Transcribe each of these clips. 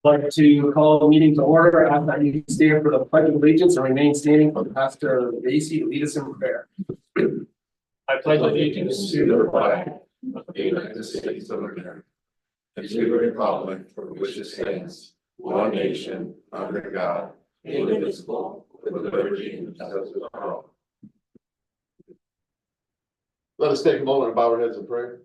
I'd like to call the meeting to order. Ask that you stand for the pledge of allegiance and remain standing for Pastor Basie to lead us in prayer. I pledge allegiance to the flag of the United States of America and to the republic for which it stands, one nation, under God, indivisible, with liberty and justice for all. Let us take a moment and bow our heads in prayer.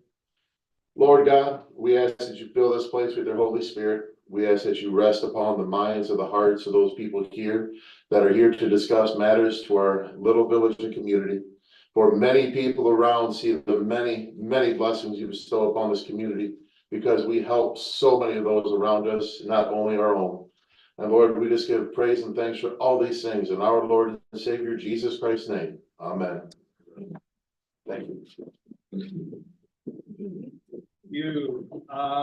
Lord God, we ask that you fill this place with your Holy Spirit. We ask that you rest upon the minds of the hearts of those people here that are here to discuss matters to our little village and community. For many people around see the many, many blessings you bestow upon this community because we help so many of those around us, not only our own. And Lord, we just give praise and thanks for all these things in our Lord and Savior, Jesus Christ's name. Amen. Thank you.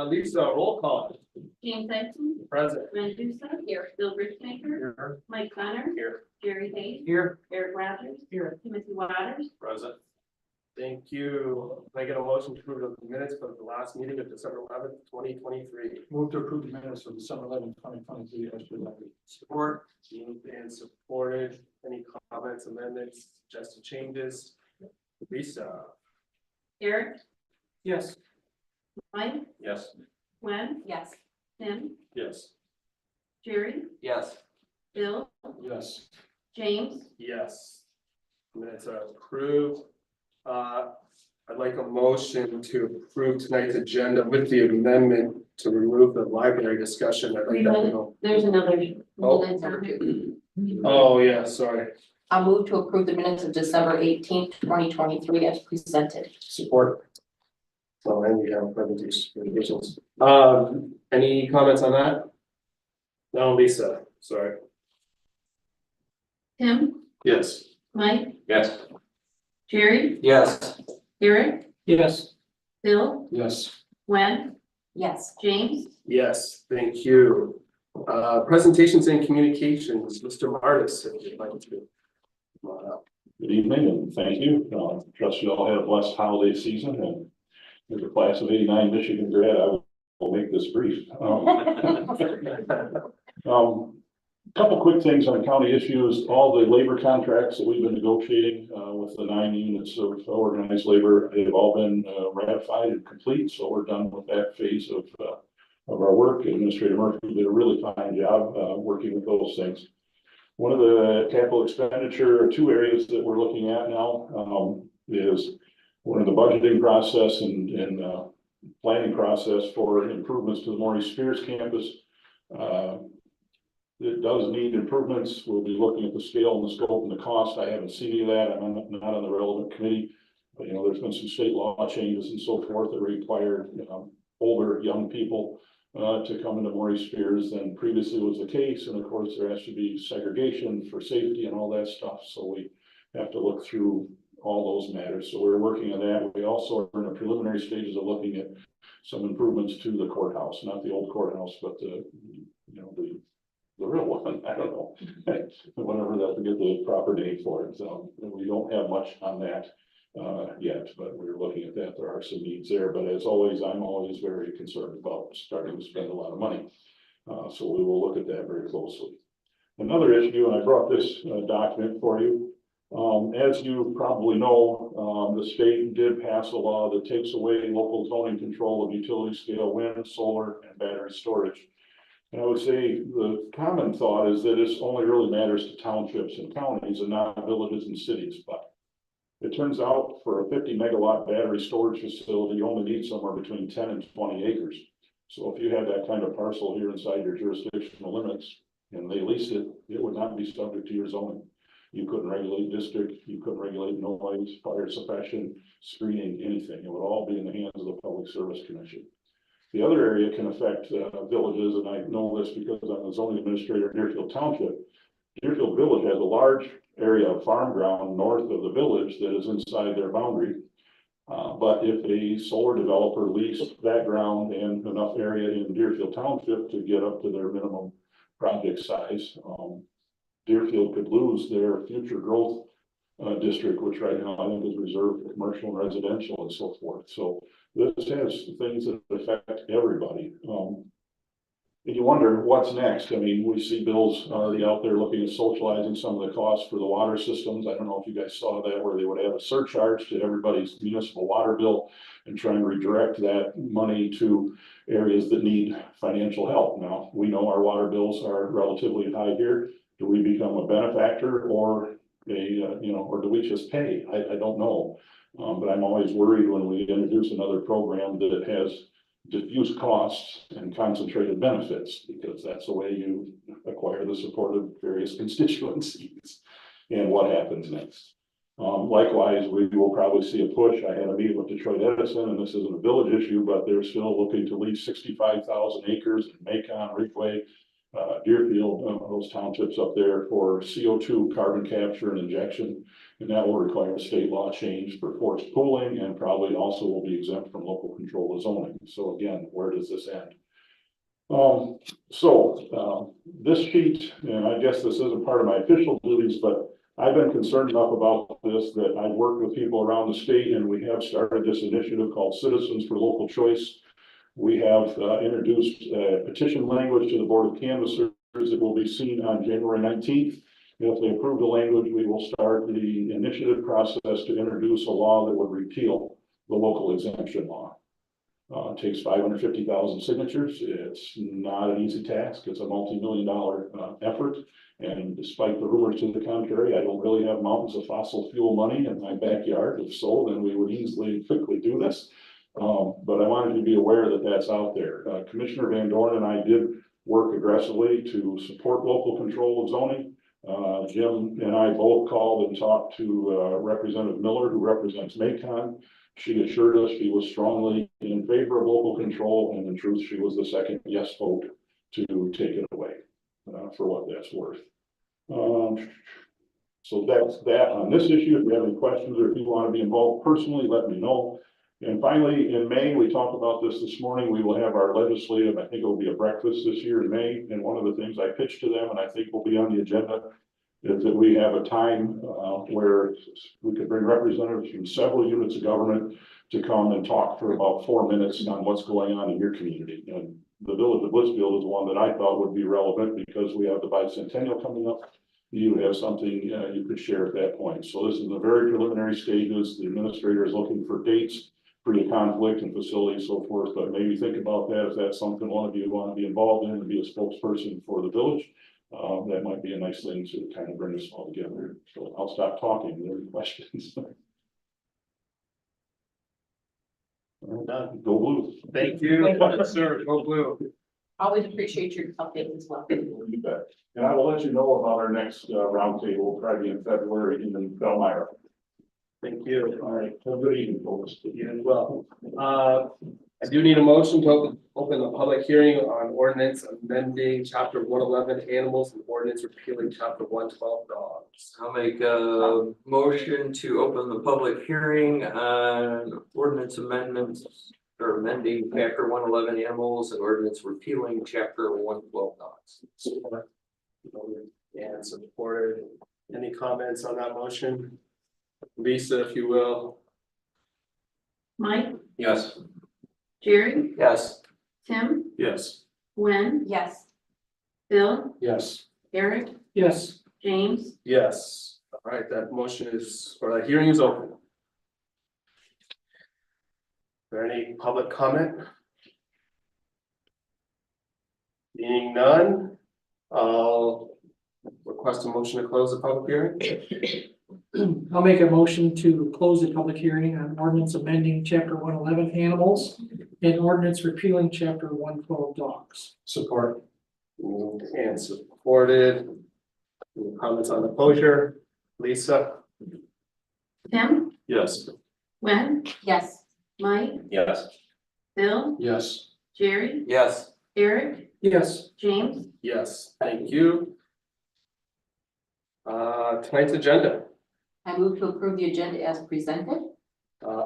Lisa, roll call. James Dyson. Present. Medusa. Here. Bill Richmaker. Here. Mike Connor. Here. Jerry Hayes. Here. Eric Rogers. Here. Timothy Waters. Present. Thank you. Can I get a motion to approve the minutes for the last meeting of December 11th, 2023? Move to approve the minutes from December 11th, 2023 as presented. Support. Moved and supported. Any comments, amendments, suggested changes? Lisa. Eric. Yes. Mike. Yes. Gwen. Yes. Tim. Yes. Jerry. Yes. Bill. Yes. James. Yes. Minutes are approved. I'd like a motion to approve tonight's agenda with the amendment to remove the library discussion. I'd like that to go. There's another. Oh. minutes on it. Oh, yeah, sorry. I'll move to approve the minutes of December 18th, 2023 as presented. Support. So, and we have presentations. Any comments on that? No, Lisa, sorry. Tim. Yes. Mike. Yes. Jerry. Yes. Eric. Yes. Bill. Yes. Gwen. Yes. James. Yes, thank you. Presentations and communications, Mr. Martis, if you'd like to. Come on up. Good evening and thank you. Trust you all had a blessed holiday season, and as a class of '89 Michigan grad, I will make this brief. Couple quick things on county issues. All the labor contracts that we've been negotiating with the 9 units of organized labor, they've all been ratified and complete. So we're done with that phase of our work. Administrator Murphy did a really fine job working with those things. One of the capital expenditure, two areas that we're looking at now is we're in the budgeting process and planning process for improvements to the Maurice Spears campus. It does need improvements. We'll be looking at the scale and the scope and the cost. I haven't seen any of that. I'm not on the relevant committee, but you know, there's been some state law changes and so forth that require older young people to come into Maurice Spears than previously was the case. And of course, there has to be segregation for safety and all that stuff. So we have to look through all those matters. So we're working on that. We also are in the preliminary stages of looking at some improvements to the courthouse, not the old courthouse, but the real one. I don't know, whatever that we get the proper name for it. So we don't have much on that yet, but we're looking at that. There are some needs there, but as always, I'm always very concerned about starting to spend a lot of money. So we will look at that very closely. Another issue, and I brought this document for you. As you probably know, the state did pass a law that takes away local zoning control of utility scale wind, solar, and battery storage. And I would say the common thought is that this only really matters to townships and counties and not villages and cities. But it turns out for a 50 megawatt battery storage facility, you only need somewhere between 10 and 20 acres. So if you had that kind of parcel here inside your jurisdictional limits and they leased it, it would not be subject to your zoning. You couldn't regulate district, you couldn't regulate noise, fire suppression, screening, anything. It would all be in the hands of the Public Service Commission. The other area can affect villages, and I know this because I'm the zoning administrator in Deerfield Township. Deerfield Village has a large area of farm ground north of the village that is inside their boundary. But if a solar developer leased that ground and enough area in Deerfield Township to get up to their minimum project size, Deerfield could lose their future growth district, which right now I think is reserved for commercial and residential and so forth. So this has things that affect everybody. you wonder what's next. I mean, we see bills already out there looking at socializing some of the costs for the water systems. I don't know if you guys saw that, where they would add a surcharge to everybody's municipal water bill and try and redirect that money to areas that need financial help. Now, we know our water bills are relatively high here. Do we become a benefactor or or do we just pay? I don't know. But I'm always worried when we introduce another program that has diffuse costs and concentrated benefits, because that's the way you acquire the support of various constituencies. And what happens next? Likewise, we will probably see a push. I had a meeting with Detroit Edison, and this isn't a village issue, but they're still looking to lease 65,000 acres in Macon, Ridgway, Deerfield, those townships up there for CO2 carbon capture and injection. And that will require a state law change for forced pooling, and probably also will be exempt from local control of zoning. So again, where does this end? This sheet, and I guess this isn't part of my official duties, but I've been concerned enough about this that I've worked with people around the state, and we have started this initiative called Citizens for Local Choice. We have introduced petition language to the Board of Canvassers that will be seen on January 19th. If they approve the language, we will start the initiative process to introduce a law that would repeal the local exemption law. It takes 550,000 signatures. It's not an easy task. It's a multi-million-dollar effort. And despite the rumors to the contrary, I don't really have mountains of fossil fuel money in my backyard. If so, then we would easily, quickly do this. But I wanted you to be aware that that's out there. Commissioner Van Dorn and I did work aggressively to support local control of zoning. Jim and I both called and talked to Representative Miller, who represents Macon. She assured us she was strongly in favor of local control, and in truth, she was the second yes vote to take it away, for what that's worth. So that's that on this issue. If you have any questions or if you want to be involved personally, let me know. And finally, in May, we talked about this morning, we will have our legislative, I think it will be a breakfast this year in May. And one of the things I pitched to them, and I think will be on the agenda, is that we have a time where we could bring representatives from several units of government to come and talk for about 4 minutes on what's going on in your community. And the village of Blissfield is one that I thought would be relevant, because we have the bicentennial coming up. You have something you could share at that point. So this is the very preliminary stages. The administrator is looking for dates, free of conflict and facilities, so forth. But maybe think about that if that's something one of you want to be involved in and be a spokesperson for the village. That might be a nice thing to kind of bring us all together. So I'll stop talking. Are there any questions? Go Blue. Thank you, sir. Go Blue. Always appreciate your updates as well. You bet. And I will let you know about our next roundtable, probably in February in Belmire. Thank you. All right. Have a good evening, folks. You as well. I do need a motion to open the public hearing on ordinance amending chapter 111 animals and ordinance repealing chapter 112 dogs. I'll make a motion to open the public hearing on ordinance amendments or amending chapter 111 animals and ordinance repealing chapter 112 dogs. Support. And supported. Any comments on that motion? Lisa, if you will. Mike, Yes. Jerry, Yes. Tim, Yes. Gwen, Yes. Bill, Yes. Eric, Yes. James, Yes. All right, that motion is, or that hearing is open. Is there any public comment? Being none, I'll request a motion to close the public hearing. I'll make a motion to close the public hearing on ordinance amending chapter 111 animals and ordinance repealing chapter 112 dogs. Support. And supported. Any comments on the closure? Lisa? Tim, Yes. Gwen, Yes. Mike, Yes. Bill, Yes. Jerry, Yes. Eric, Yes. James, Yes, thank you. Tonight's agenda. I move to approve the agenda as presented.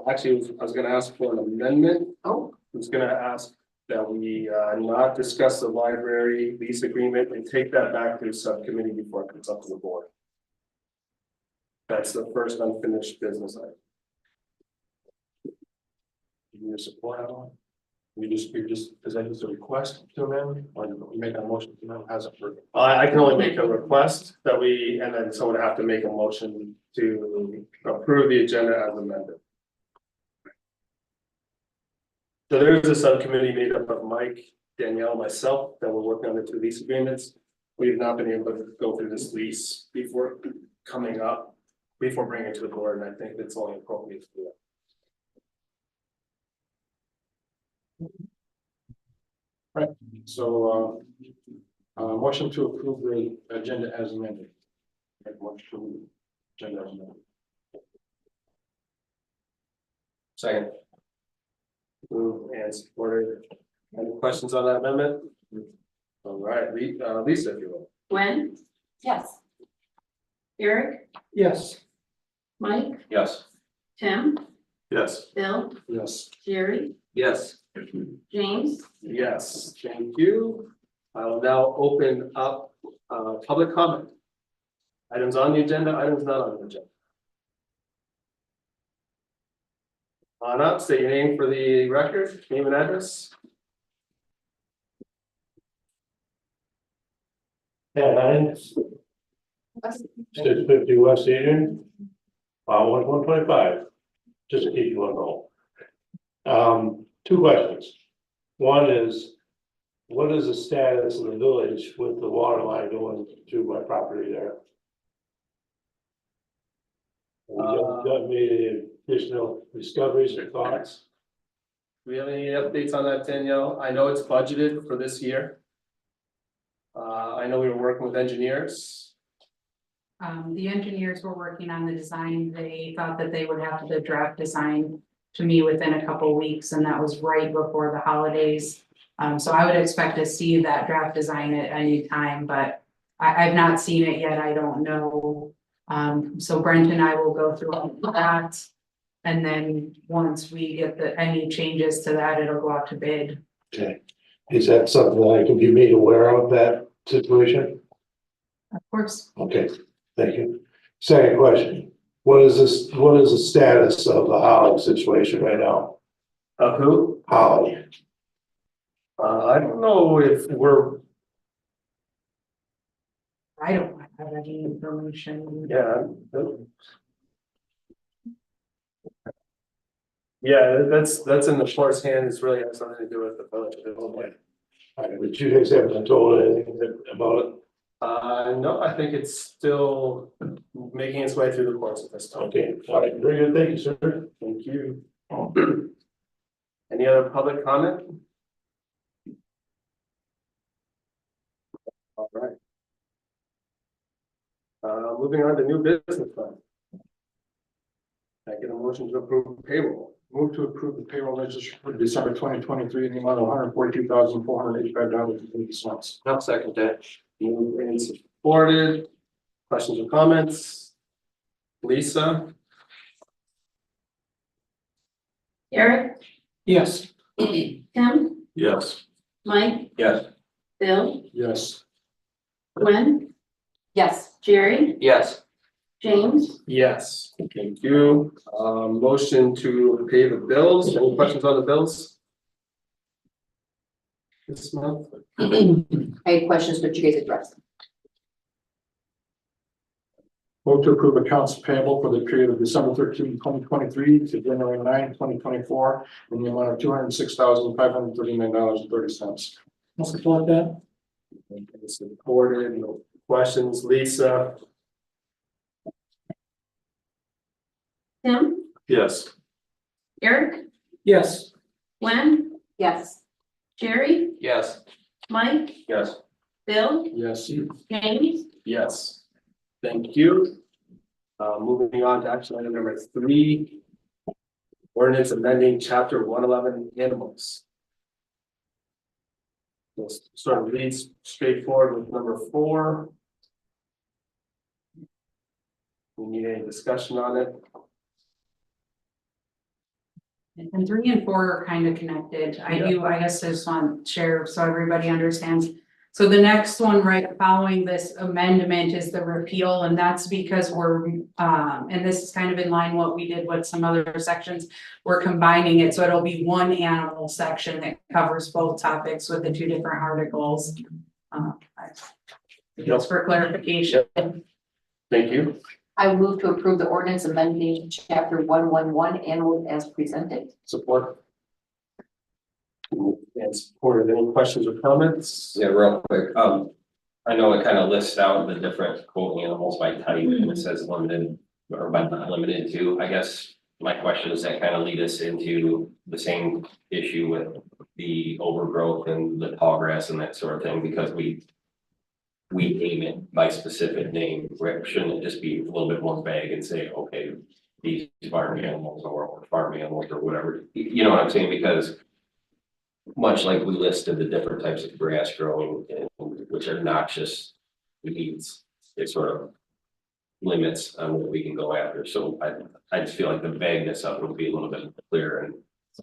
Actually, I was gonna ask for an amendment. Oh, I was gonna ask that we not discuss the library lease agreement and take that back to the subcommittee before it comes up to the board. That's the first unfinished business item. Give me your support on We just, is that just a request to amend, or we make a motion to amend as a further? I can only make a request that we, and then someone would have to make a motion to approve the agenda as amended. So there is a subcommittee made up of Mike, Danielle, myself, that we're working on the two lease agreements. We've not been able to go through this lease before coming up, before bringing it to the board, and I think it's only appropriate to do that. Right, so, motion to approve the agenda as amended. Make motion to approve the agenda as amended. Second. Moved and supported. Any questions on that amendment? All right, Lisa, if you will. Gwen, Yes. Eric, Yes. Mike, Yes. Tim, Yes. Bill, Yes. Jerry, Yes. James, Yes, thank you. I will now open up public comment. Items on the agenda, items not on the agenda. On up, state your name for the record, name and address. Yeah, 650 West Union. 125, just to keep you on roll. Two questions. One is, what is the status of the village with the water line going to my property there? Have you made any additional discoveries or thoughts? Do we have any updates on that, Danielle? I know it's budgeted for this year. I know we were working with engineers. The engineers were working on the design. They thought that they would have the draft design to me within a couple weeks, and that was right before the holidays. So I would expect to see that draft design at any time, but I've not seen it yet. I don't know. So Brent and I will go through all of that. And then once we get any changes to that, it'll go out to bid. Okay, is that something that I can be made aware of, that situation? Of course. Okay, thank you. Second question, what is the status of the Holly situation right now? Of who? Holly, I don't know if we're, I don't have any information. yeah. Yeah, that's in the court's hands. It really has something to do with the village. but you guys haven't been told anything about it? No, I think it's still making its way through the courts at this time. Okay, all right, very good, thank you, sir. Thank you. Any other public comment? All right. Moving on to new business plan. I get a motion to approve payroll. Move to approve the payroll register for December 2023 in the amount of $142,485.80. I'll second that. Moved and supported. Questions or comments? Lisa? Eric, Yes. Tim, Yes. Mike, Yes. Bill, Yes. Gwen, Yes. Jerry, Yes. James, Yes, thank you. Motion to pay the bills. Any questions on the bills? This month? I had questions, but you guys addressed them. Move to approve accounts payable for the period of December 13, 2023 to January 9, 2024 in the amount of $206,539.30. I'll support that. Supported, no questions. Lisa? Tim, Yes. Eric, Yes. Gwen, Yes. Jerry, Yes. Mike, Yes. Bill, Yes. James, Yes. Thank you. Moving on to action item number 3. Ordinance amending chapter 111 animals. We'll sort of lead straightforward with number 4. We need any discussion on it? And 3 and 4 are kind of connected. I guess I just want to share so everybody understands. So the next one, right, following this amendment is the repeal, and that's because we're, and this is kind of in line what we did with some other sections. We're combining it, so it'll be one animal section that covers both topics with the two different articles. Just for clarification. Thank you. I move to approve the ordinance amending chapter 111 animals as presented. Support. And supported. Any questions or comments? Yeah, real quick, I know it kind of lists out the different quote animals by type and it says limited or by not limited to, I guess. My question is that kind of lead us into the same issue with the overgrowth and the tall grass and that sort of thing, because we name it by specific name, right? Shouldn't it just be a little bit more vague and say, okay, these farm animals or farm animals or whatever, you know what I'm saying? Because much like we listed the different types of grass growing, and which are noxious weeds, it sort of limits on what we can go after. So I just feel like the vagueness of it would be a little bit clearer. And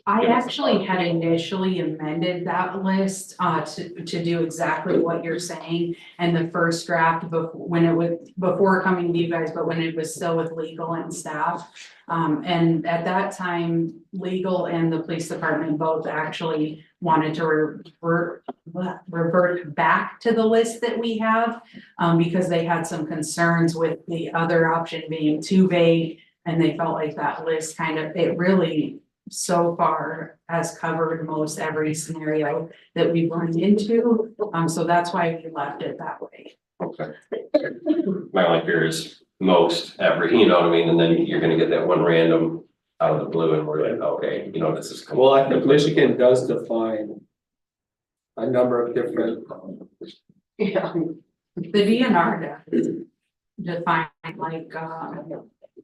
I actually had initially amended that list to do exactly what you're saying. And the first draft before coming to you guys, but when it was still with legal and staff. And at that time, legal and the police department both actually wanted to revert back to the list that we have. Because they had some concerns with the other option being too vague. And they felt like that list it really so far has covered most every scenario that we've run into. So that's why we left it that way. okay. My only fear is most every, you know what I mean? And then you're gonna get that one random out of the blue and we're like, okay, you know, this is. Well, I think Michigan does define a number of different. Yeah. The DNR does define like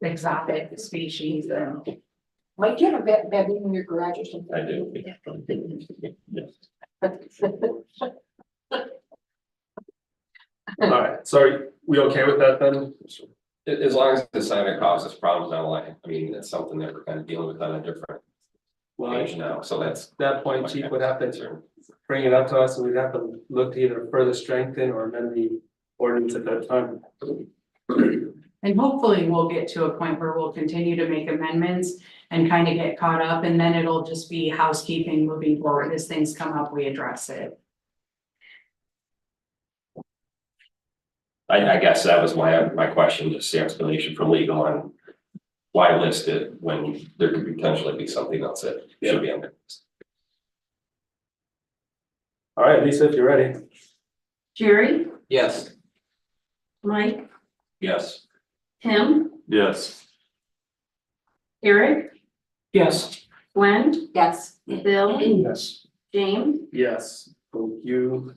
exotic species and. Might you have a baboon in your garage or something? I do. All right, sorry, we okay with that then? As long as the sign that causes problems down the line, I mean, it's something that we're kind of dealing with on a different Well, page now, so that's. at that point, chief would have to bring it up to us, and we'd have to look to either further strengthen or amend the ordinance at that time. And hopefully we'll get to a point where we'll continue to make amendments and kind of get caught up, and then it'll just be housekeeping moving forward. As things come up, we address it. I guess that was my question, just the explanation from legal on why list it when there could potentially be something else that should be on there. All right, Lisa, if you're ready. Jerry, Yes. Mike, Yes. Tim, Yes. Eric, Yes. Gwen, Yes. Bill, Yes. James, Yes, thank you.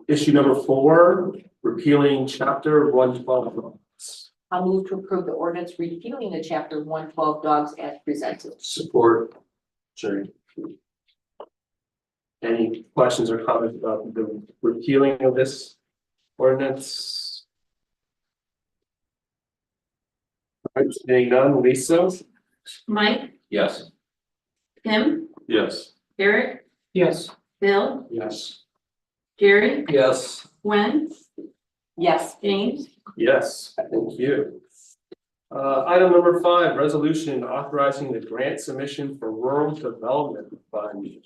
Issue number 4, repealing chapter 112. I'll move to approve the ordinance repealing the chapter 112 dogs as presented. Support. Sure. Any questions or comments about the repealing of this ordinance? All right, seeing none, Lisa? Mike, Yes. Tim, Yes. Eric, Yes. Bill, Yes. Jerry, Yes. Gwen, Yes. James, Yes, thank you. Item number 5, resolution authorizing the grant submission for rural development fund.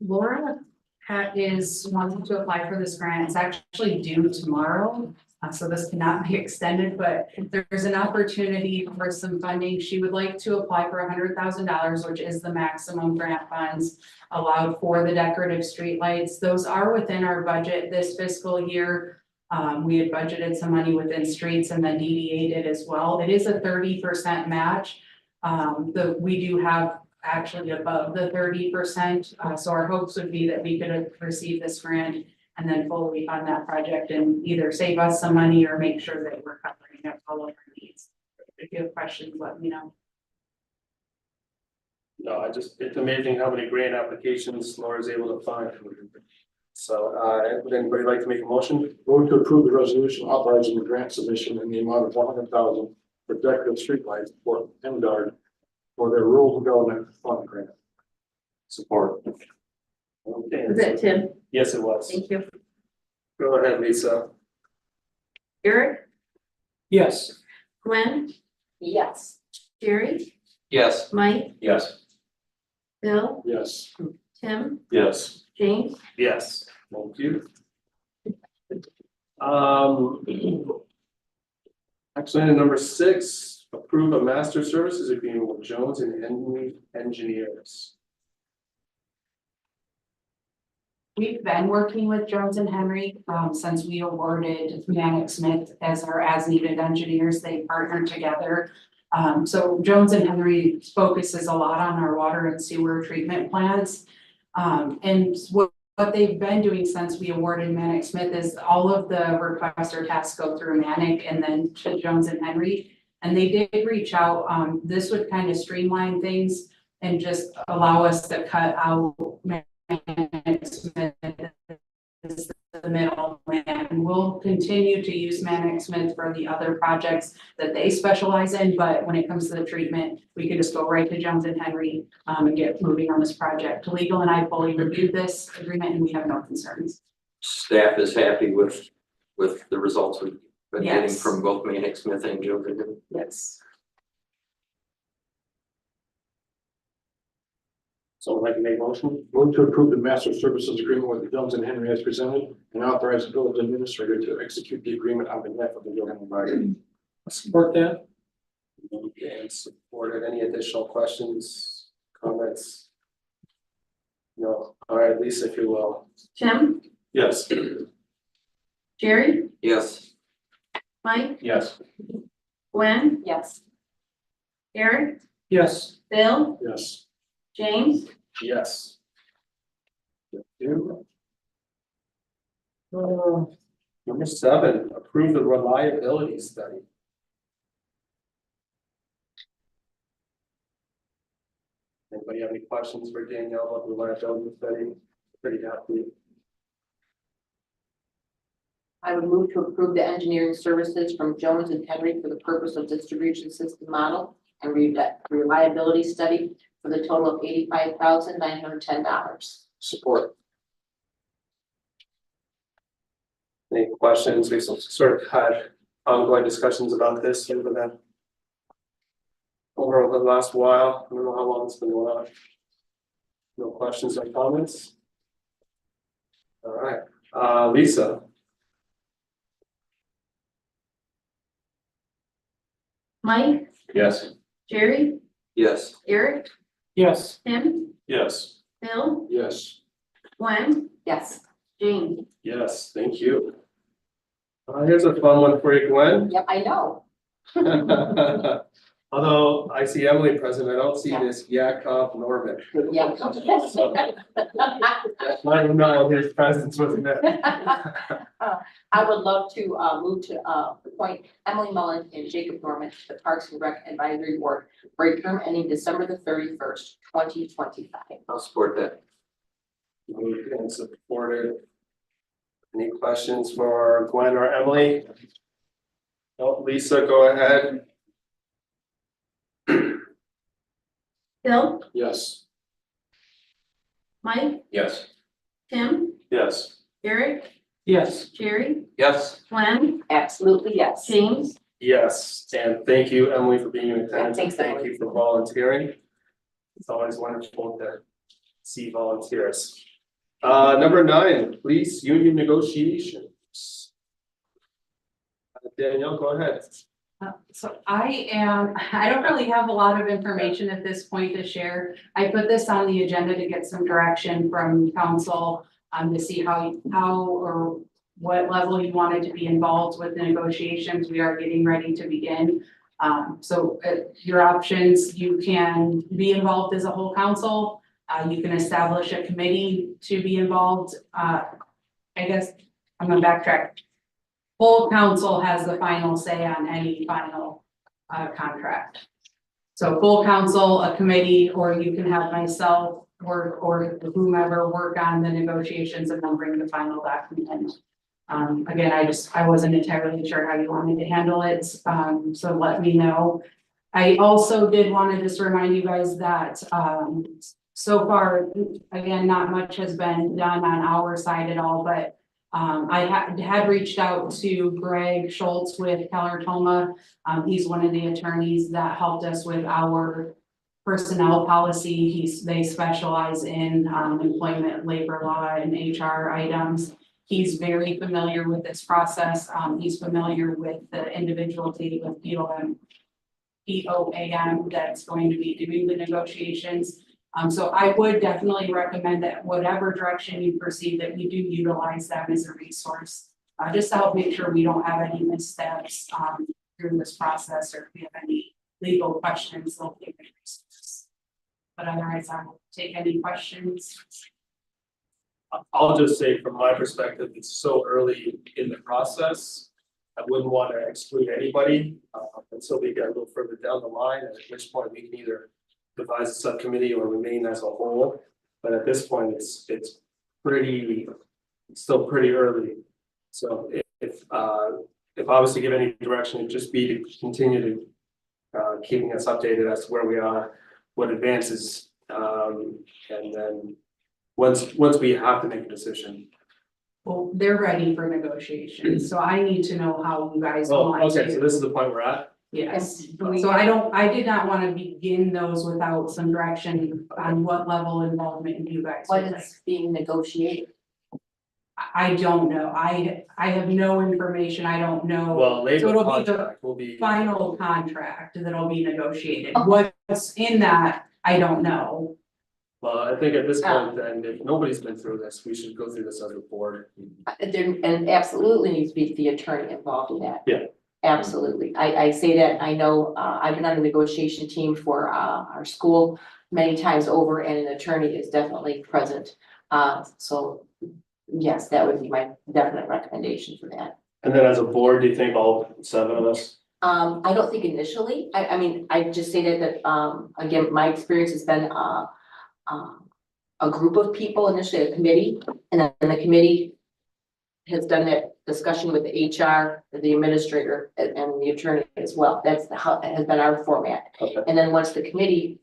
Laura is wanting to apply for this grant. It's actually due tomorrow. So this cannot be extended, but there's an opportunity for some funding. She would like to apply for $100,000, which is the maximum grant funds allowed for the decorative streetlights. Those are within our budget this fiscal year. We had budgeted some money within streets and then DDA did as well. It is a 30% match. We do have actually above the 30%. So our hopes would be that we could receive this grant and then fully fund that project and either save us some money or make sure that we're covering up all of our needs. If you have questions, let me know. No, it's amazing how many grant applications Laura's able to find. So, would anybody like to make a motion? Vote to approve the resolution authorizing the grant submission in the amount of $100,000 for decorative streetlights for MDARD for their rural development fund grant. Support. Okay. Was that Tim? Yes, it was. Thank you. Go ahead, Lisa. Eric, Yes. Gwen, Yes. Jerry, Yes. Mike, Yes. Bill, Yes. Tim, Yes. James, Yes, thank you. Action item number 6, approve a master services agreement with Jones and Henry Engineers. We've been working with Jones and Henry, since we awarded Manic Smith as our as-needed engineers. They partnered together. So Jones and Henry focuses a lot on our water and sewer treatment plants. And what they've been doing since we awarded Manic Smith is all of the requests or tasks go through Manic and then to Jones and Henry. And they did reach out, this would kind of streamline things and just allow us to cut out Manic Smith as the middleman. We'll continue to use Manic Smith for the other projects that they specialize in, but when it comes to the treatment, we can just go right to Jones and Henry and get moving on this project. Legal and I fully reviewed this agreement and we have no concerns. Staff is happy with the results we've been getting Yes. from both Manic Smith and Joe. Yes. Someone like to make a motion? Move to approve the master services agreement with Jones and Henry as presented and authorize the village administrator to execute the agreement on behalf of the village body. Support that. Okay, and supported. Any additional questions, comments? No, all right, Lisa, if you will. Tim, Yes. Jerry, Yes. Mike, Yes. Gwen, Yes. Eric, Yes. Bill, Yes. James, Yes. Thank you. Number 7, approve the reliability study. Anybody have any questions for Danielle about the reliability study? Pretty happy. I would move to approve the engineering services from Jones and Henry for the purpose of distribution system model and reliability study for the total of $85,910. Support. Any questions? We sort of had ongoing discussions about this over the last while. I don't know how long it's been going on. No questions or comments? All right, Lisa. Mike, Yes. Jerry, Yes. Eric, Yes. Tim, Yes. Bill, Yes. Gwen, Yes. James. Yes, thank you. Here's a fun one for you, Gwen. Yep, I know. Although I see Emily present, I don't see this Yakov Norman. Yeah. That's why I know his presence wasn't there. I would love to move to appoint Emily Mullen and Jacob Norman to the Parks and Rec Advisory Board for a term ending December the 31st, 2025. I'll support that. Moved and supported. Any questions for Gwen or Emily? No, Lisa, go ahead. Bill, Yes. Mike, Yes. Tim, Yes. Eric, Yes. Jerry, Yes. Gwen, Absolutely, yes. James. Yes, and thank you, Emily, for being in attendance. Thanks, Thank Emily. you for volunteering. It's always wonderful to see volunteers. Number 9, police union negotiations. Danielle, go ahead. So I don't really have a lot of information at this point to share. I put this on the agenda to get some direction from council to see how or what level you wanted to be involved with the negotiations. We are getting ready to begin. So your options, you can be involved as a whole council. You can establish a committee to be involved. I guess I'm gonna backtrack. Full council has the final say on any final contract. So full council, a committee, or you can have myself work or whomever work on the negotiations and then bring the final document. Again, I wasn't entirely sure how you wanted to handle it, so let me know. I also did want to just remind you guys that so far, again, not much has been done on our side at all, but I had reached out to Greg Schultz with Keller Toma. He's one of the attorneys that helped us with our personnel policy. They specialize in employment, labor law, and HR items. He's very familiar with this process. He's familiar with the individual team with POAM that's going to be doing the negotiations. So I would definitely recommend that whatever direction you perceive that we do utilize them as a resource. Just to help make sure we don't have any missteps through this process, or if we have any legal questions, they'll be a resource. But otherwise, I will take any questions. I'll just say from my perspective, it's so early in the process. I wouldn't want to exclude anybody until we get a little further down the line, at which point we can either devise a subcommittee or remain as a whole. But at this point, it's still pretty early. So if obviously give any direction, it'd just be to continue to keeping us updated as to where we are, what advances, and then once we have to make a decision. Well, they're ready for negotiations, so I need to know how you guys Oh, want okay, to. so this is the point we're at. Yes, so I did not want to begin those without some direction on what level involvement you guys What would like. is being negotiated? I don't know, I have no information, I don't know. Well, So labor it'll be the contract will be. final contract that'll be negotiated, Okay. what's in that, I don't know. Well, I think at this point, then, if nobody's been through this, we should go through this as a board. There, and absolutely needs to be the attorney involved in that. Yeah. Absolutely. I say that, I know, I've been on the negotiation team for, our school many times over, and an attorney is definitely present. So yes, that would be my definite recommendation for that. And then as a board, do you think all 7 of us? I don't think initially, I mean, I just say that, again, my experience has been, a group of people, initially a committee, and then the committee has done that discussion with the HR, the administrator, and the attorney as well. That's how it has been our format. Okay. And then once the committee,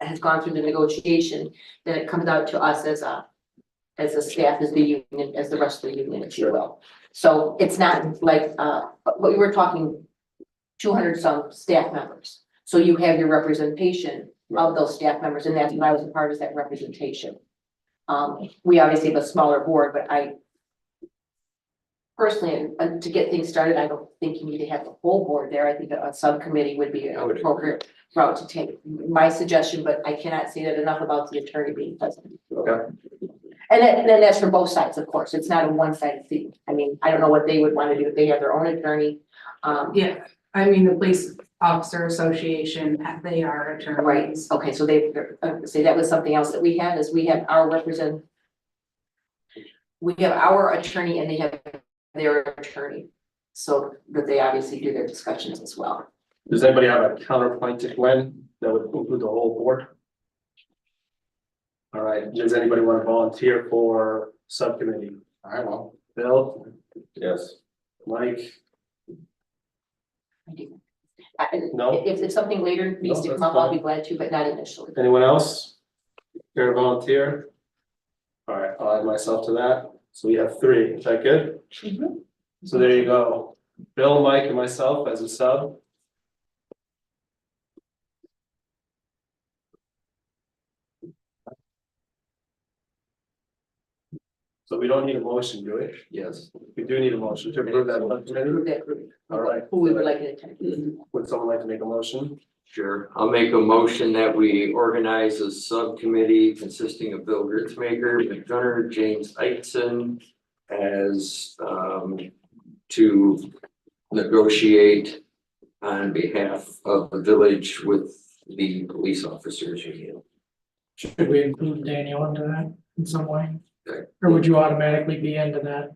has gone through the negotiation, then it comes out to us as a staff, as the union, as the rest of the union, if you will. So it's not like, but we were talking 200 some staff members. So you have your representation of those staff members, and that's what I was a part of, that representation. We obviously have a smaller board, but I personally, to get things started, I don't think you need to have the whole board there. I think a subcommittee would be an appropriate route to take. My suggestion, but I cannot say that enough about the attorney being present. Okay. And then that's for both sides, of course. It's not a one-sided thing. I mean, I don't know what they would want to do if they have their own attorney. Yeah, I mean, the police officer association, they are attorneys. Right, okay, so they, say that was something else that we had, is we have our we have our attorney and they have their attorney. So that they obviously do their discussions as well. Does anybody have a counterpoint to Gwen that would include the whole board? All right, does anybody want to volunteer for subcommittee? I will. Bill, Yes. Mike, I do. No? If something later needs No, to that's come up, I'll fine. be glad to, but not initially. anyone else? Care to volunteer? All right, I'll add myself to that. So we have 3, is that good? So there you go. Bill, Mike, and myself as a sub. So we don't need a motion, do we? Yes. We do need a motion to approve that subcommittee. Approve that group. All right. Who we would like to attend. Would someone like to make a motion? Sure. I'll make a motion that we organize a subcommittee consisting of Bill Gertzmaker, McGunner, James Eitzen as to negotiate on behalf of the village with the police officers union. Should we include Daniel into that in some way? Okay. Or would you automatically be into that?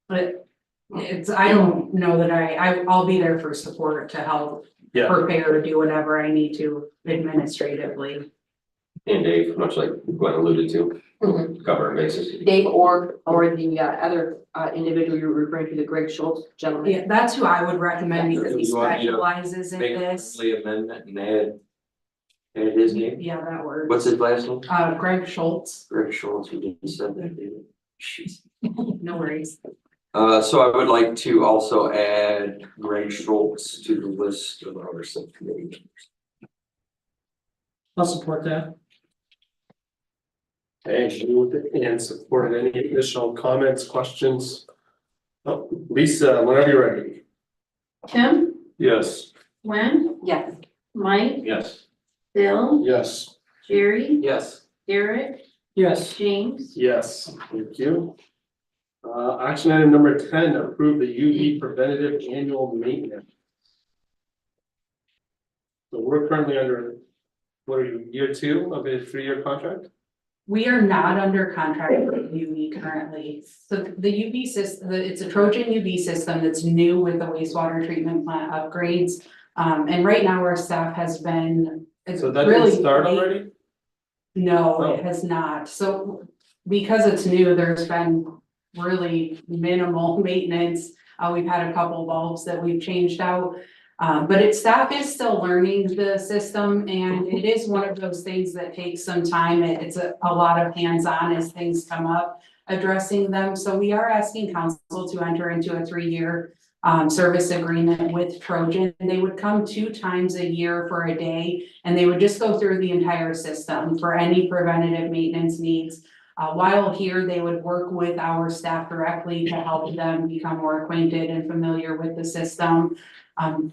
But I don't know that I'll be there for support to help Yeah. prepare or do whatever I need to administratively. And Dave, much like Glenn alluded to, Mhm. cover bases. Dave or the other individual you're referring to, the Greg Schultz gentleman. Yeah, that's who I would recommend because he You want me to specializes in Make a this. friendly amendment and add And his name? Yeah, that word. What's his last name? Greg Schultz, Greg Schultz, who just said that, David. Jeez. no worries. So I would like to also add Greg Schultz to the list of our subcommittee members. I'll support that. Okay, moved and supported. Any additional comments, questions? Oh, Lisa, whenever you're ready. Tim, Yes. Gwen, Yes. Mike, Yes. Bill, Yes. Jerry, Yes. Eric, Yes, James. Yes, thank you. Action item number 10, approve the UV preventative annual maintenance. So we're currently under, what are you, year 2 of a 3-year contract? We are not under contract with UV currently. So the UV system, it's a Trojan UV system that's new with the wastewater treatment plant upgrades. And right now our staff has been, it's So that really didn't start great. already? No, Oh. it has not. So because it's new, there's been really minimal maintenance. We've had a couple bulbs that we've changed out. But staff is still learning the system and it is one of those things that takes some time. It's a lot of hands-on as things come up, addressing them. So we are asking council to enter into a 3-year service agreement with Trojan. They would come 2 times a year for a day and they would just go through the entire system for any preventative maintenance needs. While here, they would work with our staff directly to help them become more acquainted and familiar with the system.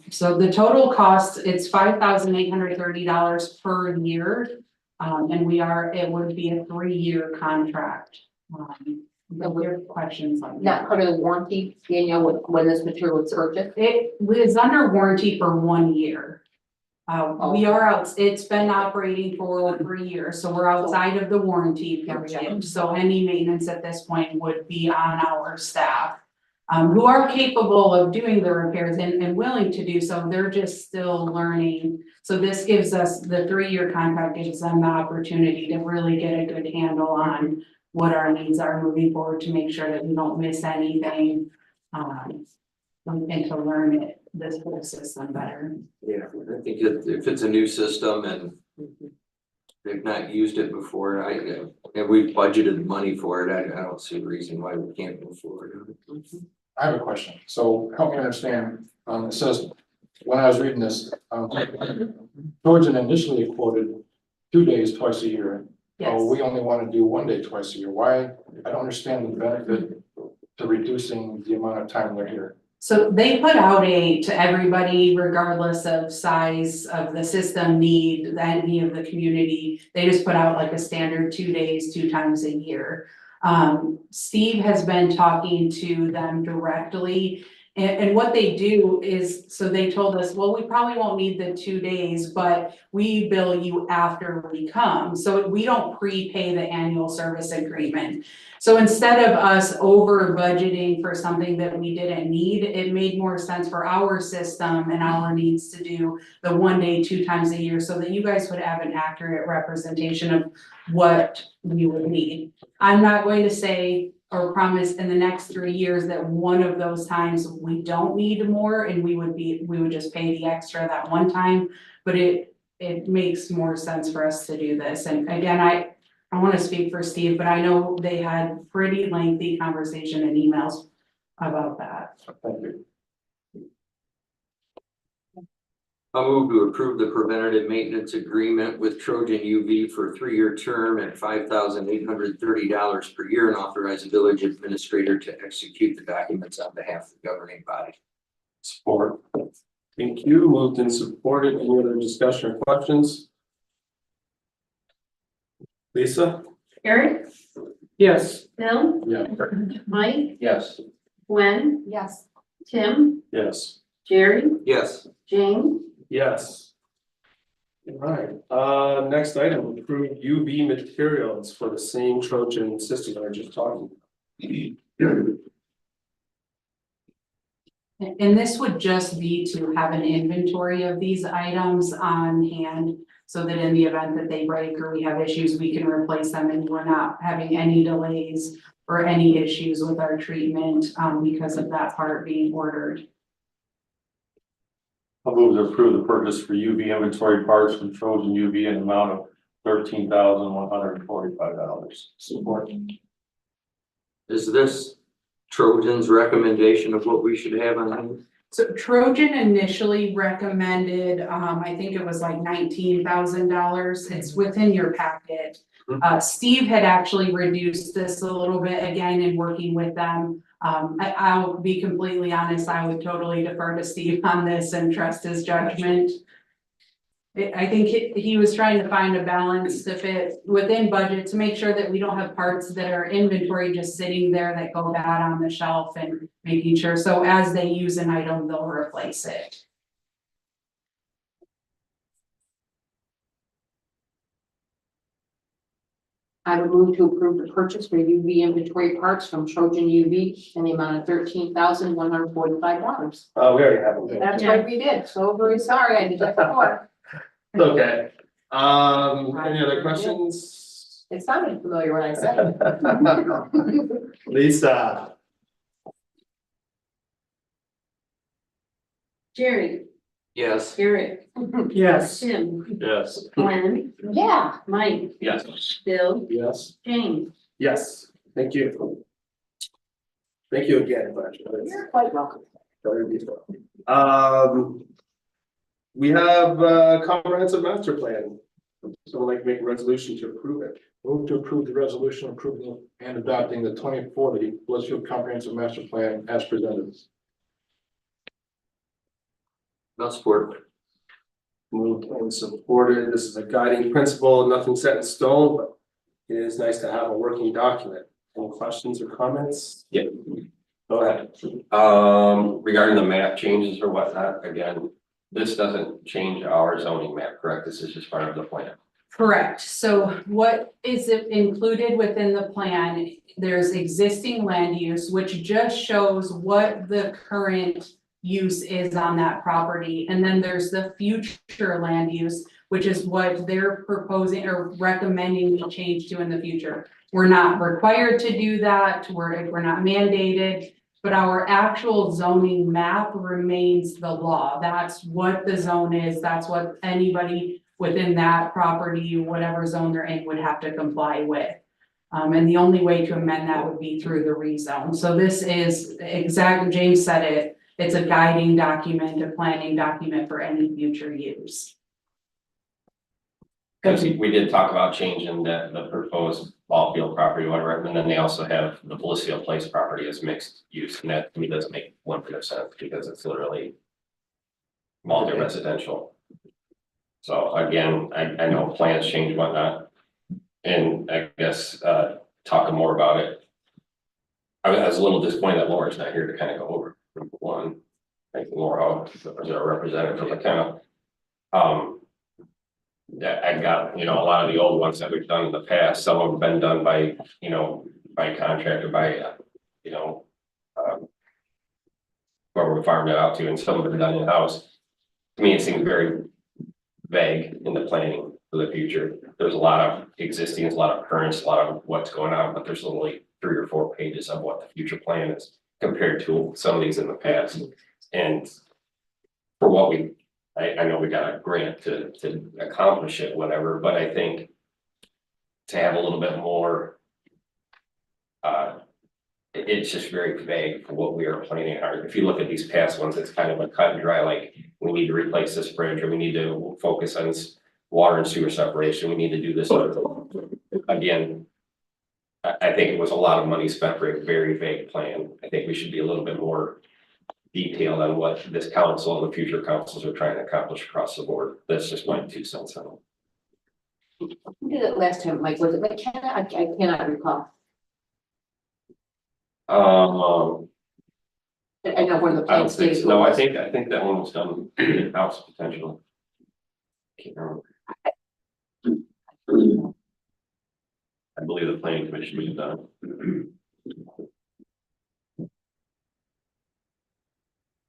So the total cost, it's $5,830 per year. And it would be a 3-year contract. No weird questions on that. Not part of the warranty, Danielle, when this material was purchased? It was under warranty for 1 year. We are out, it's been operating for 3 years, so we're outside of the warranty period. So any maintenance at this point would be on our staff. Who are capable of doing the repairs and willing to do so, they're just still learning. So this gives us, the 3-year contract gives them the opportunity to really get a good handle on what our needs are moving forward to make sure that we don't miss anything. And to learn this whole system better. Yeah, I think if it's a new system and they've not used it before, and we've budgeted money for it, I don't see a reason why we can't move forward. I have a question. So help me understand, it says, when I was reading this, Trojan initially quoted 2 days twice a year. Yes. Oh, we only want to do 1 day twice a year. Why? I don't understand the benefit to reducing the amount of time they're here. So they put out to everybody, regardless of size of the system need, any of the community, they just put out like a standard 2 days, 2 times a year. Steve has been talking to them directly. And what they do is, so they told us, well, we probably won't need the 2 days, but we bill you after we come. So we don't prepay the annual service agreement. So instead of us over budgeting for something that we didn't need, it made more sense for our system and our needs to do the 1 day, 2 times a year, so that you guys would have an accurate representation of what we would need. I'm not going to say or promise in the next 3 years that one of those times we don't need more and we would just pay the extra that one time, but it makes more sense for us to do this. And again, I want to speak for Steve, but I know they had pretty lengthy conversation and emails about that. Thank you. I'll move to approve the preventative maintenance agreement with Trojan UV for a 3-year term at $5,830 per year and authorize the village administrator to execute the documents on behalf of the governing body. Support. Thank you. Moved and supported. Any other discussion or questions? Lisa? Eric, yes, Bill, Yeah. Mike, Yes. Gwen, Yes. Tim, Yes. Jerry, Yes. James. Yes. All right, next item, approve UV materials for the same Trojan system that I just talked about. And this would just be to have an inventory of these items on hand, so that in the event that they break or we have issues, we can replace them and we're not having any delays or any issues with our treatment, because of that part being ordered. I'll move to approve the purchase for UV inventory parts from Trojan UV in the amount of $13,145. Support. Is this Trojan's recommendation of what we should have on hand? So Trojan initially recommended, I think it was like $19,000. It's within your packet. Steve had actually reduced this a little bit again in working with them. I'll be completely honest, I would totally defer to Steve on this and trust his judgment. I think he was trying to find a balance to fit within budget to make sure that we don't have parts that are inventory just sitting there that go bad on the shelf, and making sure, so as they use an item, they'll replace it. I would move to approve the purchase for UV inventory parts from Trojan UV in the amount of $13,145. We already have them. That's right, we did. So very sorry, I did that before. It's okay. Any other questions? It sounded familiar when I said it. Lisa? Jerry, Yes. Eric, Yes. Tim, Yes. Gwen, Yeah. Mike, Yes. Bill, Yes. James. Yes, thank you. Thank you again, Blanche. You're quite welcome. We have a comprehensive master plan. Someone like to make a resolution to approve it. Move to approve the resolution approving and adopting the 2040 Blissfield Comprehensive Master Plan as presented. No support. Moved and supported. This is a guiding principle, nothing set in stone, but it is nice to have a working document. Any questions or comments? Yeah. Go ahead. Regarding the map changes or whatnot, again, this doesn't change our zoning map, correct? This is just part of the plan. Correct. So what is included within the plan? There's existing land use, which just shows what the current use is on that property. And then there's the future land use, which is what they're proposing or recommending to change to in the future. We're not required to do that. We're not mandated, but our actual zoning map remains the law. That's what the zone is. That's what anybody within that property, whatever zone they're in, would have to comply with. And the only way to amend that would be through the rezone. So this is exactly, James said it, it's a guiding document, a planning document for any future use. Because we did talk about changing the proposed ball field property, whatever, and then they also have the Blissfield Place property as mixed use, and that to me doesn't make 1% sense because it's literally multi-residential. So again, I know plans change and whatnot, and I guess talking more about it. I was a little disappointed that Laura's not here to kind of go over one. Thank Laura as our representative, but kind of that I got, a lot of the old ones that we've done in the past, some have been done by, by contract or by, whoever we farmed it out to, and some have been done in-house. To me, it seems very vague in the planning for the future. There's a lot of existing, a lot of currents, a lot of what's going on, but there's only 3 or 4 pages of what the future plan is compared to some of these in the past. And for what I know we got a grant to accomplish it, whatever, but I think to have a little bit more, it's just very vague for what we are planning on. If you look at these past ones, it's kind of a cut and dry, like we need to replace this bridge, or we need to focus on water and sewer separation. We need to do this. Again, I think it was a lot of money spent for a very vague plan. I think we should be a little bit more detailed on what this council and the future councils are trying to accomplish across the board. That's just my 2 cents on it. Who did it last time, Mike? Was it McKenna? I cannot recall. I know where the I don't plans think stated. so. No, I think that one was done in-house potentially. Can't remember. I believe the planning commission was done.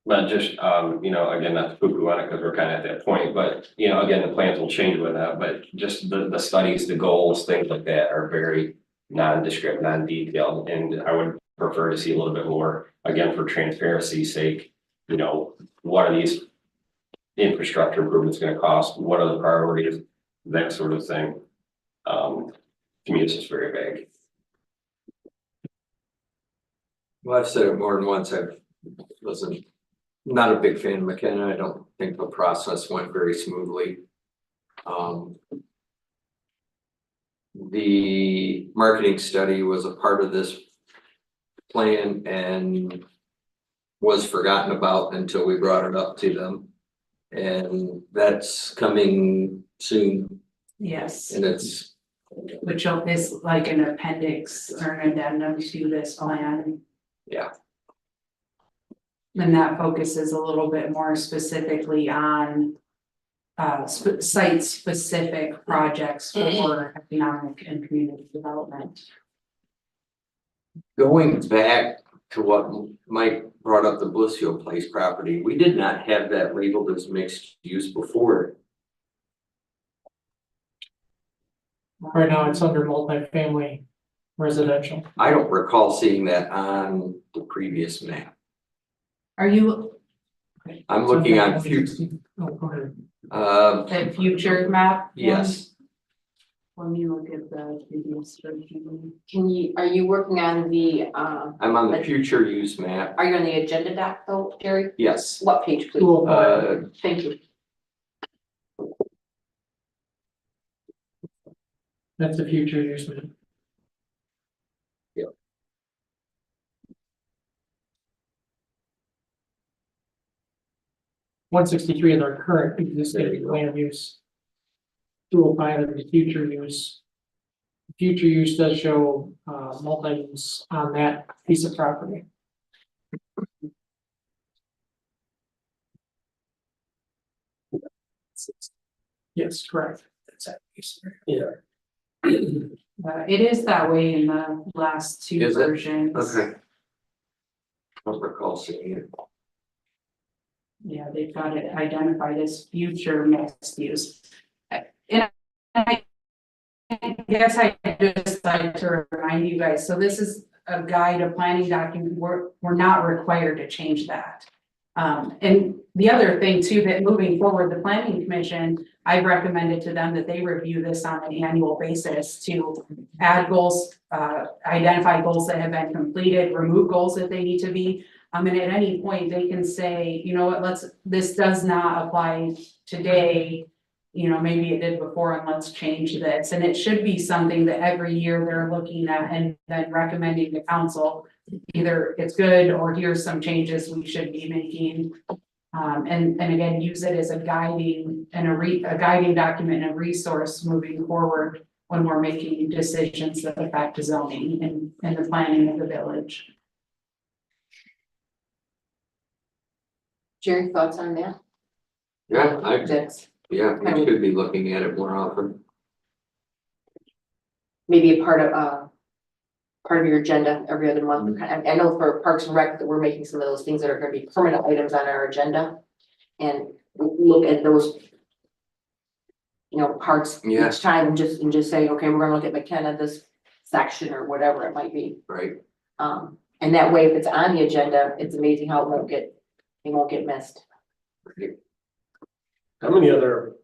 But just, again, not to poo-poo on it because we're kind of at that point, but, again, the plans will change with that, but just the studies, the goals, things like that are very nondescript, non-detailed, and I would prefer to see a little bit more, again, for transparency's sake, what are these infrastructure improvements gonna cost, what are the priorities, that sort of thing. To me, it's just very vague. Well, I've said it more than once, wasn't, not a big fan of McKenna, I don't think the process went very smoothly. The marketing study was a part of this plan and was forgotten about until we brought it up to them. And that's coming soon, Yes, and it's, which is like an appendix or an addendum to this plan. yeah, And that focuses a little bit more specifically on site-specific projects for economic and community development. going back to what Mike brought up, the Blissfield Place property, we did not have that labeled as mixed use before. Right now, it's under multifamily residential. I don't recall seeing that on the previous map. Are you I'm looking on future, Oh, go ahead. at future map? yes, Let me look at the previous version. Are you working on the, I'm on the future use map, are you on the agenda doc though, Jerry? yes. What page, please? 205. Thank you. That's the future use map. Yeah. 163 is our current There existing you go. land use. 205 is the future use. Future use does show multi-use on that piece of property. Yes, correct. That's that piece there. Yeah. It is that way in the last two Is it? versions. Okay. I don't recall seeing it. Yeah, they've got it identified as future mixed use. And I guess I just like to remind you guys, so this is a guide, a planning document, we're not required to change that. And the other thing too, that moving forward, the planning commission, I've recommended to them that they review this on an annual basis to add goals, identify goals that have been completed, remove goals that they need to be. And at any point, they can say, you know what, this does not apply today. You know, maybe it did before, and let's change this. And it should be something that every year they're looking at and then recommending to council. Either it's good, or here's some changes we should be making. And again, use it as a guiding and a guiding document and a resource moving forward when we're making decisions that affect zoning and the planning of the village. Jerry, thoughts on that? Yeah, That's we should be looking at it more often. maybe a part of your agenda every other month. I know for Parks and Rec that we're making some of those things that are gonna be permanent items on our agenda. And look at those, you know, parts Yeah. each time and just say, okay, we're gonna look at McKenna, this section or whatever it might be. Right. And that way, if it's on the agenda, it's amazing how it won't get missed. How many other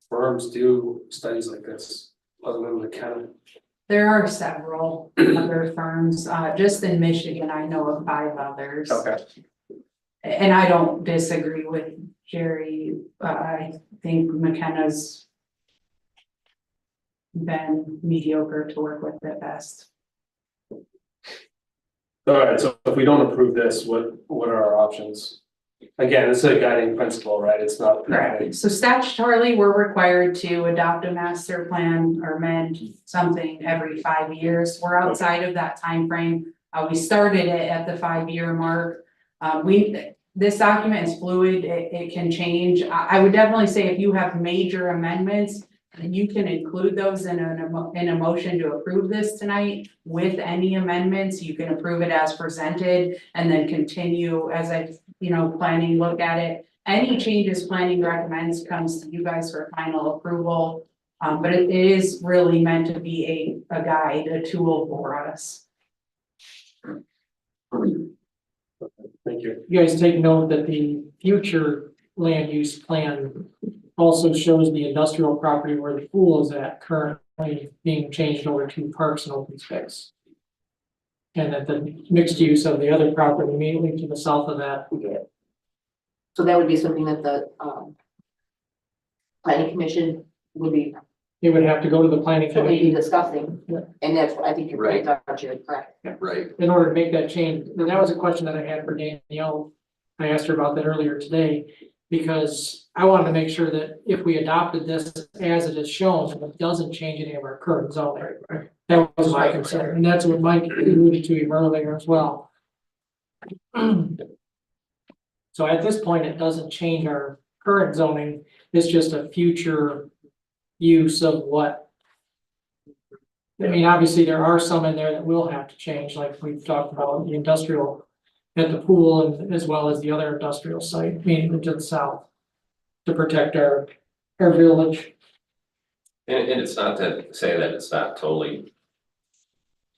firms do studies like this, other than McKenna? There are several other firms, just in Michigan, I know of 5 others. Okay. And I don't disagree with Jerry, I think McKenna's been mediocre to work with at best. All right, so if we don't approve this, what are our options? Again, it's a guiding principle, right? It's not. Correct. So statutorily, we're required to adopt a master plan or amend something every 5 years. We're outside of that time frame. We started it at the 5-year mark. This document is fluid. It can change. I would definitely say if you have major amendments, then you can include those in a motion to approve this tonight with any amendments. You can approve it as presented and then continue as planning look at it. Any changes planning recommends comes to you guys for final approval. But it is really meant to be a guide, a tool for us. Thank you. You guys take note that the future land use plan also shows the industrial property where the pool is at currently being changed over to parks and open space. And that the mixed use of the other property immediately to the south of that. So that would be something that the, planning commission would be, It would have to go to the planning should be commission discussing, Yeah. and that's, I think you're right, Dr. correct. Right. in order to make that change. And that was a question that I had for Danielle. I asked her about that earlier today, because I wanted to make sure that if we adopted this as it is shown, it doesn't change any of our current zoning. That was my concern, and that's what Mike alluded to earlier as well. So at this point, it doesn't change our current zoning, it's just a future use of what. I mean, obviously, there are some in there that will have to change, like we've talked about, the industrial at the pool and as well as the other industrial site, meaning to the south. To protect our village. And it's not to say that it's not totally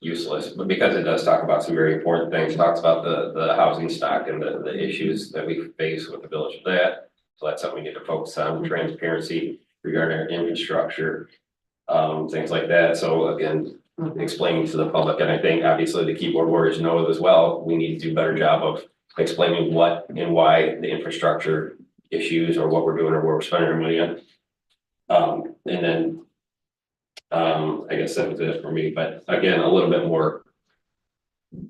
useless, but because it does talk about some very important things, talks about the housing stock and the issues that we face with the village of that. So that's something we need to focus on, transparency regarding our infrastructure, things like that. So again, explaining to the public, and I think obviously the keyboard warriors know as well, we need to do a better job of explaining what and why the infrastructure issues or what we're doing or where we're spending our money on. And then I guess that was it for me, but again, a little bit more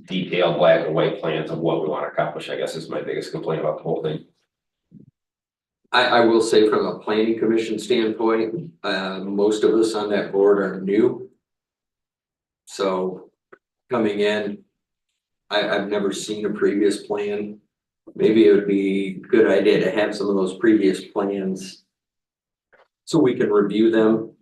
detailed black and white plans of what we want to accomplish, I guess is my biggest complaint about the whole thing. I will say from a planning commission standpoint, most of us on that board are new. So coming in, I've never seen a previous plan. Maybe it would be a good idea to have some of those previous plans so we can review them.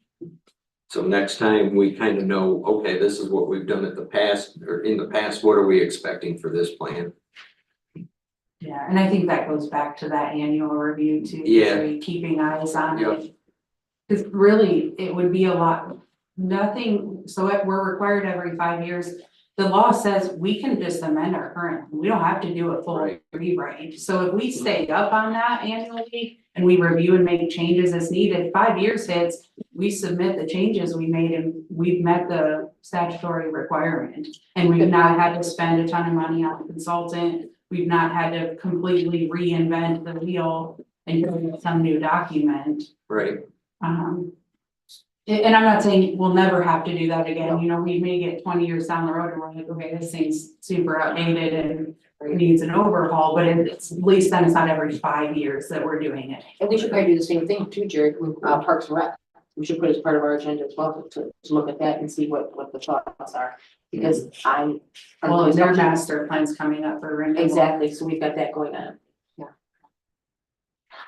So next time we kind of know, okay, this is what we've done at the past, or in the past, what are we expecting for this plan? Yeah, and I think that goes back to that annual review too. Yeah. Really keeping eyes on Yep. it. Cause really, it would be a lot, nothing, so if we're required every 5 years. The law says we can just amend our current, we don't have to do a full Right. rewrite. So if we stay up on that annually and we review and make changes as needed, 5 years hits, we submit the changes we made and we've met the statutory requirement. And we've not had to spend a ton of money on a consultant, we've not had to completely reinvent the wheel and create some new document. Right. And I'm not saying we'll never have to do that again, you know, we may get 20 years down the road and we're like, okay, this thing's super outdated and needs an overhaul, but it's at least then it's not every 5 years that we're doing it. And we should probably do the same thing too, Jared, with Parks and Rec. We should put as part of our agenda as well to look at that and see what the thoughts are, because Well, their master plan's coming up for renewal. exactly, so we've got that going on. Yeah.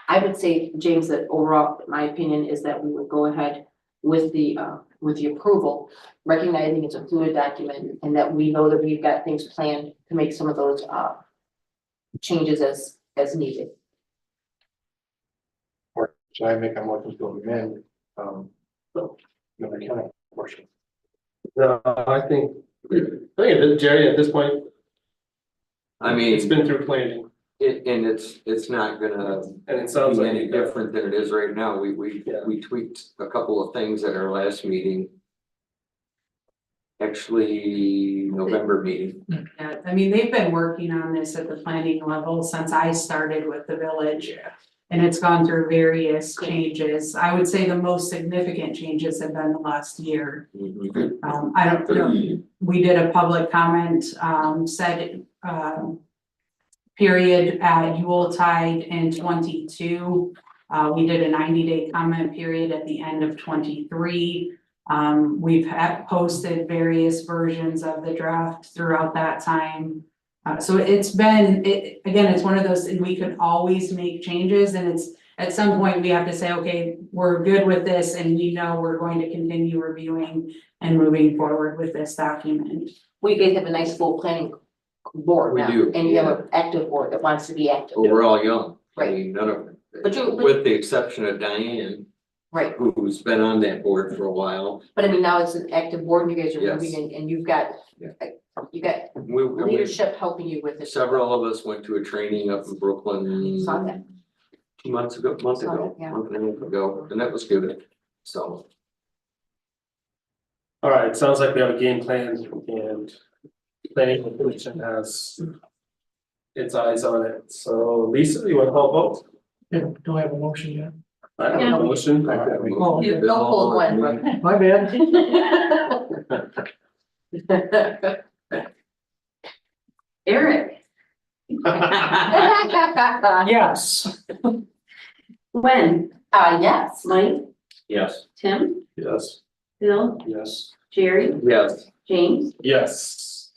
I would say, James, that overall, my opinion is that we would go ahead with the approval, recognizing it's a fluid document and that we know that we've got things planned to make some of those changes as needed. Or should I make a motion to amend, the mechanical portion? No, I think Jerry, at this point, I mean, it's been through planning and it's not gonna and it sounds be like. any different than it is right now. We tweaked a couple of things at our last meeting. Actually, November meeting. Yeah, I mean, they've been working on this at the planning level since I started with the village. And it's gone through various changes. I would say the most significant changes have been the last year. I don't know, we did a public comment, period at Yuletide in 22. We did a 90-day comment period at the end of 23. We've posted various versions of the draft throughout that time. So it's been, again, it's one of those, and we could always make changes, and it's, at some point, we have to say, okay, we're good with this, and we know we're going to continue reviewing and moving forward with this document. We guys have a nice full planning board We now, do, and you have an active board that wants to be active. We're all young. I Right. mean, none of, But with the exception of Diane, right, who's been on that board for a while. but I mean, now it's an active board, and you guys are Yes. moving, and you've got, Yeah. you got We, leadership helping you with it. several of us went to a training up in Brooklyn. Saw that. month ago, Yeah. month and a half ago, and that was good, so. All right, sounds like we have a game plan and planning commission has its eyes on it. So Lisa, you want to call vote? Do I have a motion yet? I don't have a motion. Oh, You don't pull Gwen, bro. my bad. Eric, Yes. Gwen, Yes. Mike, Yes. Tim, Yes. Bill, Yes. Jerry, Yes. James, Yes.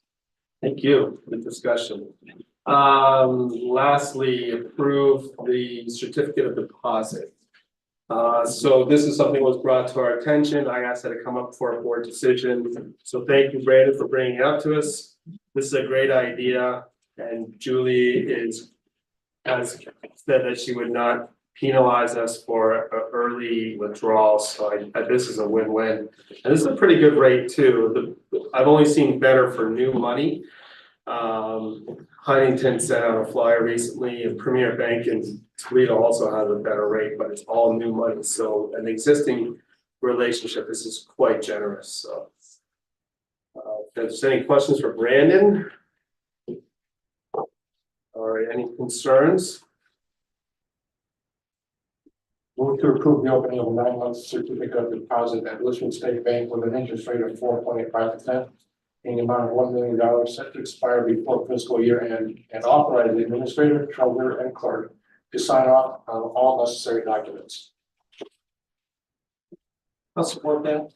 Thank you. Good discussion. Lastly, approve the certificate of deposit. So this is something that was brought to our attention. I asked that it come up for a board decision. So thank you, Brandon, for bringing it up to us. This is a great idea, and Julie has said that she would not penalize us for an early withdrawal, so this is a win-win. And this is a pretty good rate too. I've only seen better for new money. Huntington sent out a flyer recently, and Premier Bank in Toledo also has a better rate, but it's all new money, so an existing relationship, this is quite generous, so. If there's any questions for Brandon? Or any concerns? Move to approve the opening of a 9-month certificate of deposit at Blissfield State Bank with an interest rate of 4.5%. In the amount of $1 million set to expire before fiscal year end, and authorize the administrator, treasurer, and clerk to sign off on all necessary documents. I'll support that.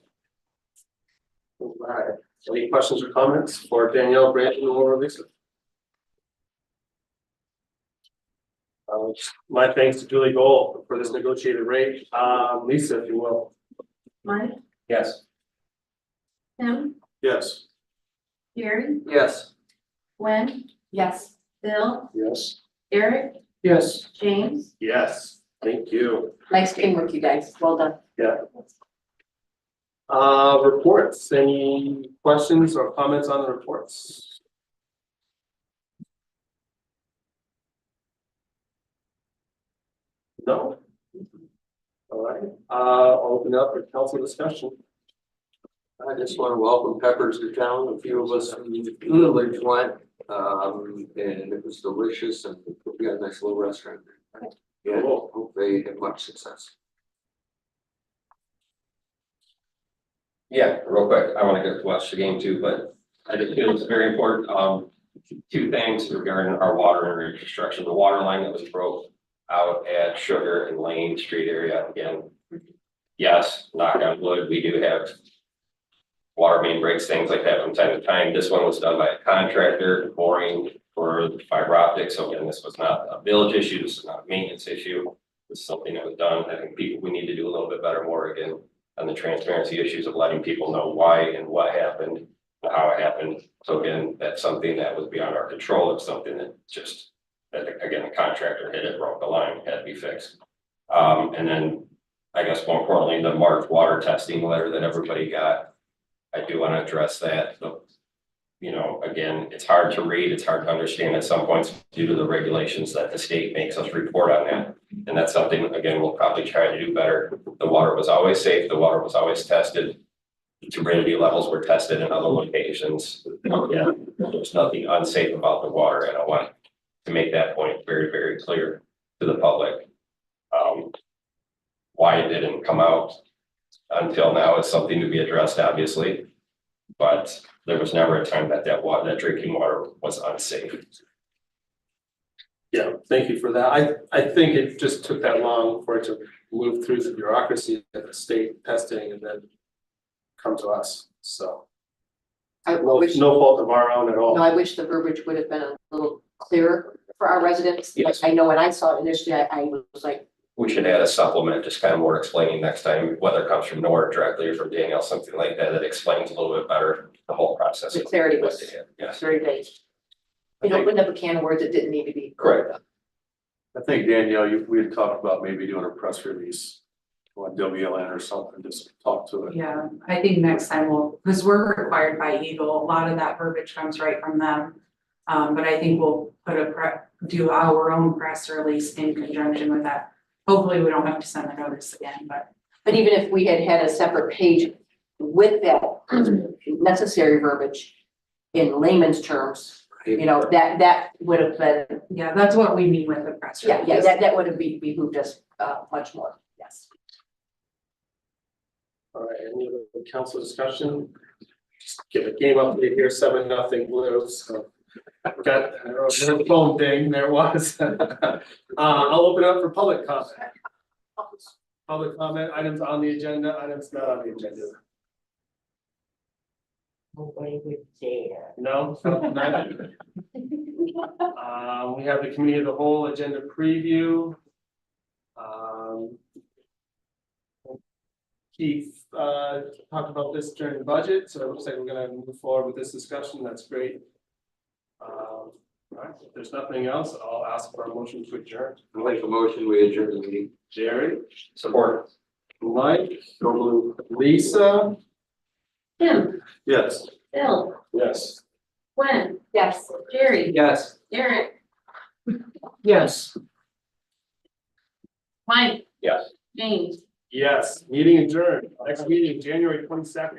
All right, any questions or comments for Danielle, Brandon, or Lisa? My thanks to Julie Gold for this negotiated rate. Lisa, if you will. Mike, Yes. Tim, Yes. Jerry, Yes. Gwen, Yes. Bill, Yes. Eric, Yes. James, Yes, thank you. Nice being with you guys. Well done. Yeah. Reports, any questions or comments on the reports? No? All right, I'll open up for council discussion. I just want to welcome Peppers to town. A few of us from the village went, and it was delicious, and we got a nice little restaurant there. Yeah, Cool. hope they have much success. Yeah, real quick, I want to go watch the game too, but I just feel it's very important. Two things regarding our water and infrastructure, the water line that was broke out at Sugar and Lane Street area again. Yes, knock on wood, we do have water main breaks, things like that from time to time. This one was done by a contractor, boring for fiber optics. So again, this was not a village issue, this is not a maintenance issue. This is something that was done. I think we need to do a little bit better more again on the transparency issues of letting people know why and what happened, and how it happened. So again, that's something that was beyond our control. It's something that just, that again, the contractor hit it, broke the line, had to be fixed. And then I guess more importantly, the March water testing letter that everybody got. I do want to address that. So, you know, again, it's hard to read, it's hard to understand at some points due to the regulations that the state makes us report on that. And that's something, again, we'll probably try to do better. The water was always safe, the water was always tested. Turbidity levels were tested in other locations. Yeah, there's nothing unsafe about the water, and I want to make that point very, very clear to the public. Why it didn't come out until now is something to be addressed, obviously. But there was never a time that that drinking water was unsafe. Yeah, thank you for that. I think it just took that long for it to move through the bureaucracy at the state testing and then come to us, so. I No, wish, no fault of our own at all. no, I wish the verbiage would have been a little clearer for our residents. Yes. I know when I saw it initially, I was like, We should add a supplement, just kind of more explaining next time, whether it comes from Nora directly or from Danielle, something like that, that explains a little bit better the whole process. The clarity was- Yes. very vague. You know, opened up a can of words that didn't need to be. Correct. I think Danielle, we had talked about maybe doing a press release on WLN or something, just talk to it. Yeah, I think next time because we're required by Eagle, a lot of that verbiage comes right from them. But I think we'll do our own press release in conjunction with that. hopefully we don't have to send the notice again, but. But even if we had had a separate page with that necessary verbiage in layman's terms, you know, that would have been, Yeah, that's what we mean with the press release. yeah, that would have behooved us, much more, yes. All right, any other council discussion? Just give a game update here, 7-0 Blues, so. Got, I don't know, the phone thing, there was. I'll open up for public comment. Public comment, items on the agenda, items not on the agenda. Nobody would dare. No? We have the committee of the whole agenda preview. Keith, talked about this during the budget, so it looks like we're gonna move forward with this discussion, that's great. All right, if there's nothing else, I'll ask for a motion to adjourn. I'll make a motion, we adjourn the meeting. Jerry, Support. Mike, Lisa, Tim, Yes. Bill, yes. Gwen, Yes. Jerry, Yes. Derek, Yes. Mike, Yes. James. Yes, meeting adjourned, next meeting, January 22nd.